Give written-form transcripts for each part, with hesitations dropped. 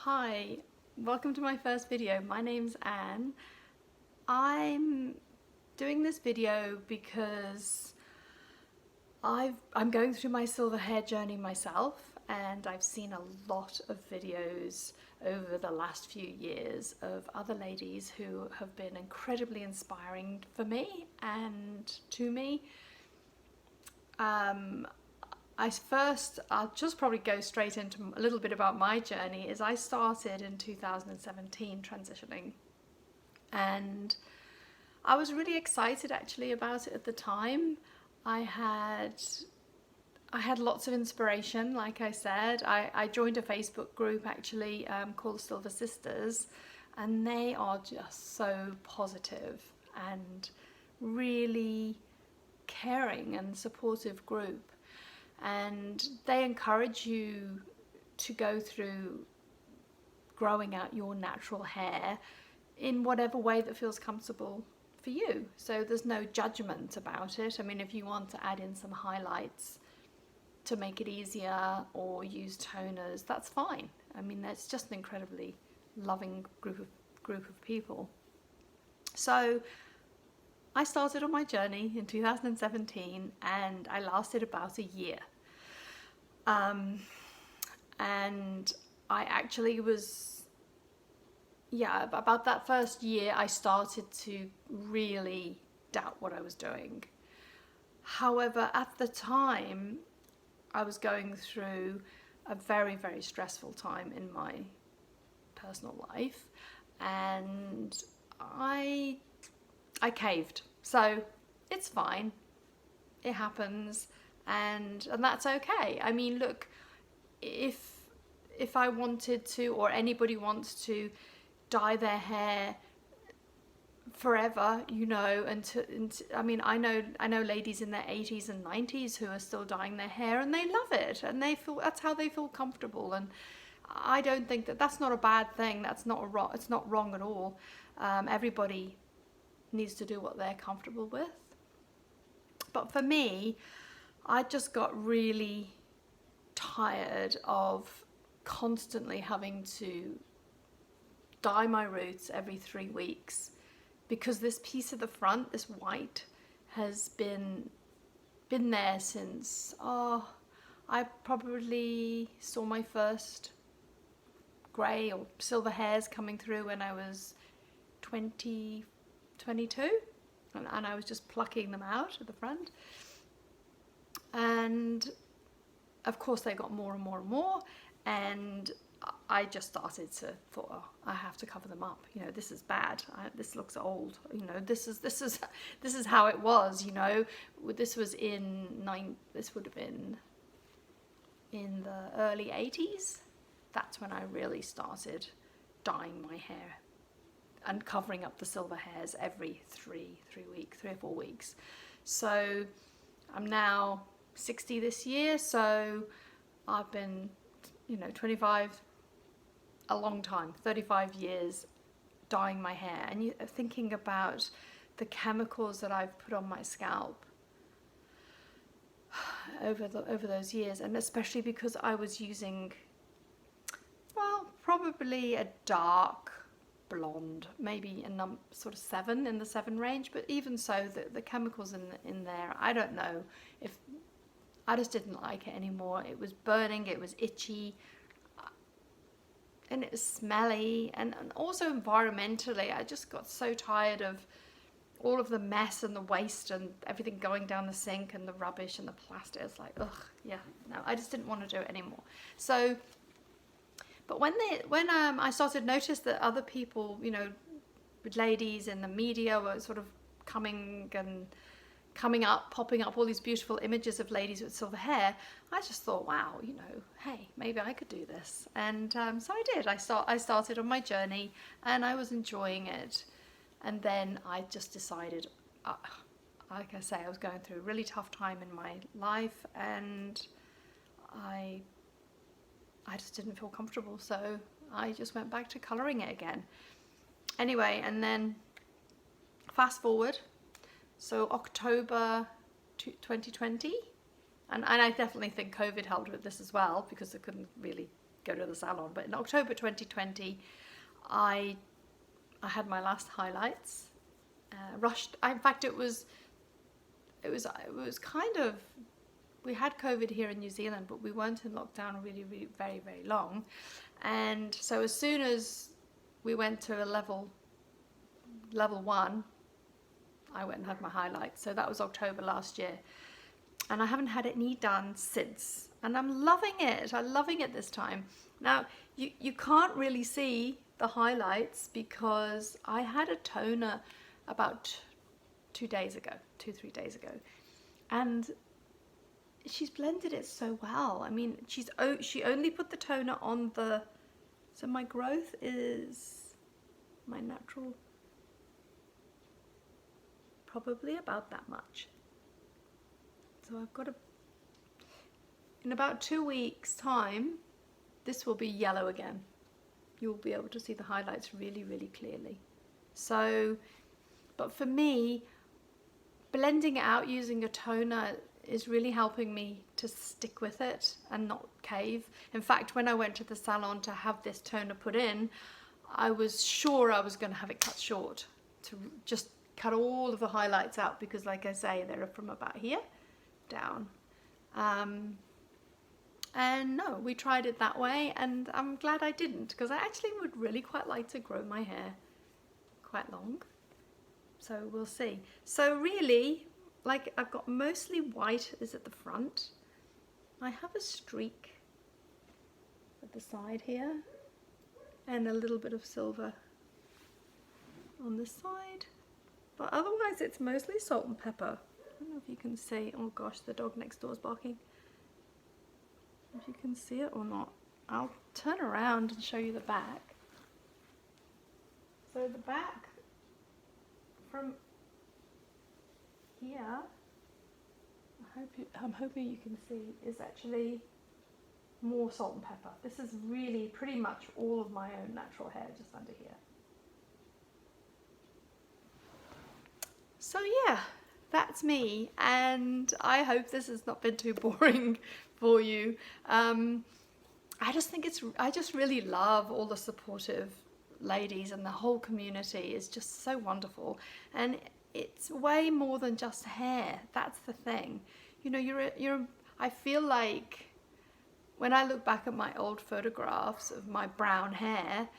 Hi, welcome to my first video. My name's Anne. I'm doing this video because I'm going through my silver hair journey myself, and I've seen a lot of videos over the last few years of other ladies who have been incredibly inspiring for me and to me. I'll just probably go straight into a little bit about my journey. Is I started in 2017 transitioning, and I was really excited actually about it at the time. I had lots of inspiration. Like I said, I joined a Facebook group actually called Silver Sisters, and they are just so positive and really caring and supportive group. And they encourage you to go through growing out your natural hair in whatever way that feels comfortable for you. So there's no judgment about it. I mean, if you want to add in some highlights to make it easier or use toners, that's fine. I mean, that's just an incredibly loving group of people. So I started on my journey in 2017 and I lasted about a year. And I actually was, about that first year I started to really doubt what I was doing. However, at the time I was going through a very, very stressful time in my personal life, and I caved. So it's fine, it happens, and that's okay. I mean, look, if I wanted to, or anybody wants to dye their hair forever, you know, I mean, I know ladies in their 80s and 90s who are still dyeing their hair and they love it, and they feel that's how they feel comfortable. And I don't think that's not a bad thing. It's not wrong at all. Everybody needs to do what they're comfortable with. But for me, I just got really tired of constantly having to dye my roots every 3 weeks, because this piece of the front, this white, has been there since, I probably saw my first grey or silver hairs coming through when I was 22, and I was just plucking them out at the front. And of course they got more and more and more, and I just started to thought, oh, I have to cover them up. You know, this is bad. This looks old. You know, this is how it was. You know, this would have been in the early 80s. That's when I really started dyeing my hair and covering up the silver hairs every 3 or 4 weeks. So I'm now 60 this year, so I've been, 25, a long time, 35 years dyeing my hair. And you're thinking about the chemicals that I've put on my scalp over those years, and especially because I was using, well, probably a dark blonde, maybe a sort of 7, in the 7 range, but even so, the chemicals in there, I don't know, if I just didn't like it anymore. It was burning, it was itchy, and it was smelly, and also environmentally, I just got so tired of all of the mess and the waste and everything going down the sink and the rubbish and the plastic. It's like, ugh, yeah, no, I just didn't want to do it anymore. So, but when I started to notice that other people, ladies in the media were sort of popping up all these beautiful images of ladies with silver hair, I just thought, wow, hey, maybe I could do this. And so I did. I started on my journey, and I was enjoying it. And then I just decided, like I say, I was going through a really tough time in my life, and I just didn't feel comfortable, so I just went back to colouring it again. Anyway, and then fast forward, so October 2020, and I definitely think COVID helped with this as well, because I couldn't really go to the salon. But in October 2020, I had my last highlights. Rushed. In fact, it was kind of, we had COVID here in New Zealand, but we weren't in lockdown really, really very, very long. And so as soon as we went to a level 1, I went and had my highlights. So that was October last year. And I haven't had any done since. And I'm loving it. I'm loving it this time. Now, you can't really see the highlights because I had a toner about 3 days ago. And she's blended it so well. I mean, she only put the toner on the, so my growth is my natural, probably about that much. So I've got in about 2 weeks time, this will be yellow again. You'll be able to see the highlights really, really clearly. So, but for me, blending it out using a toner is really helping me to stick with it and not cave. In fact, when I went to the salon to have this toner put in, I was sure I was going to have it cut short, to just cut all of the highlights out, because like I say, they're from about here down. And no, we tried it that way, and I'm glad I didn't, because I actually would really quite like to grow my hair quite long. So we'll see. So really, like, I've got mostly white is at the front. I have a streak at the side here and a little bit of silver on the side. But otherwise it's mostly salt and pepper. I don't know if you can see. Oh gosh, the dog next door is barking. If you can see it or not. I'll turn around and show you the back. So the back from here, I'm hoping you can see, is actually more salt and pepper. This is really pretty much all of my own natural hair just under here. So yeah, that's me, and I hope this has not been too boring for you. I just really love all the supportive ladies, and the whole community is just so wonderful. And it's way more than just hair. That's the thing. You know, I feel like when I look back at my old photographs of my brown hair,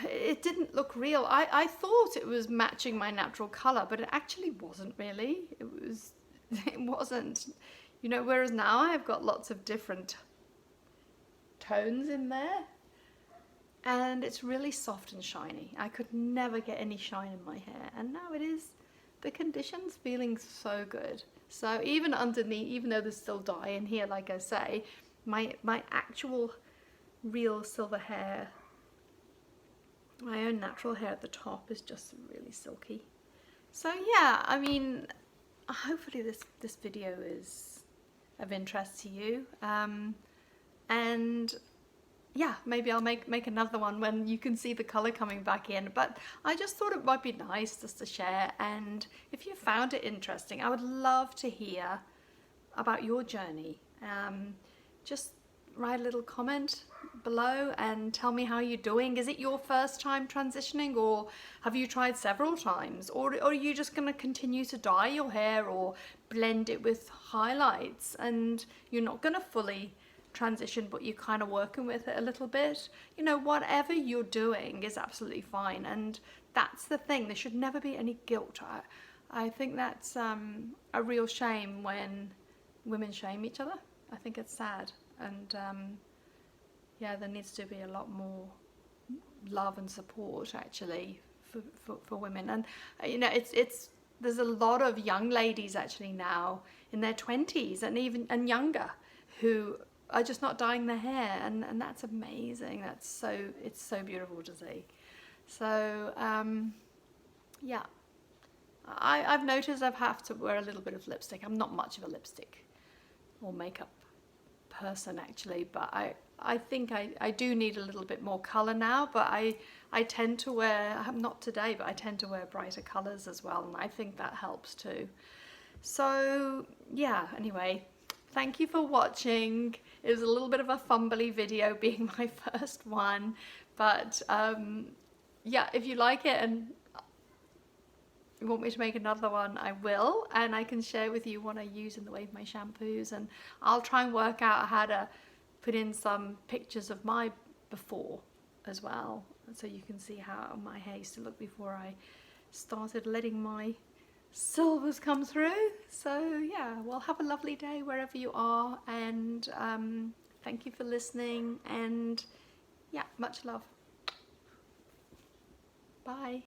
it didn't look real. I thought it was matching my natural color, but it actually wasn't really. It wasn't, you know, whereas now I've got lots of different tones in there, and it's really soft and shiny. I could never get any shine in my hair, and now it is. The condition's feeling so good. So even underneath, even though there's still dye in here, like I say, my actual real silver hair, my own natural hair at the top, is just really silky. So yeah, I mean, hopefully this video is of interest to you, and yeah, maybe I'll make another one when you can see the color coming back in. But I just thought it might be nice just to share, and if you found it interesting, I would love to hear about your journey. Just write a little comment below and tell me how you're doing. Is it your first time transitioning, or have you tried several times, or are you just going to continue to dye your hair or blend it with highlights, and you're not going to fully transition, but you're kind of working with it a little bit? You know, whatever you're doing is absolutely fine, and that's the thing. There should never be any guilt. I think that's a real shame when women shame each other. I think it's sad, and yeah, there needs to be a lot more love and support actually for women. And you know, there's a lot of young ladies actually now in their 20s and younger who are just not dyeing their hair, and that's amazing. It's so beautiful to see. So yeah, I've noticed I have to wear a little bit of lipstick. I'm not much of a lipstick or makeup person actually, but I think I do need a little bit more color now, but I tend to wear, not today, but I tend to wear brighter colors as well, and I think that helps too. So yeah, anyway, Thank you for watching. It was a little bit of a fumbly video being my first one, but yeah, if you like it and you want me to make another one, I will, and I can share with you what I use in the way of my shampoos, and I'll try and work out how to put in some pictures of my before as well, so you can see how my hair used to look before I started letting my silvers come through. So yeah, well, have a lovely day wherever you are, and thank you for listening, and yeah, much love. Bye.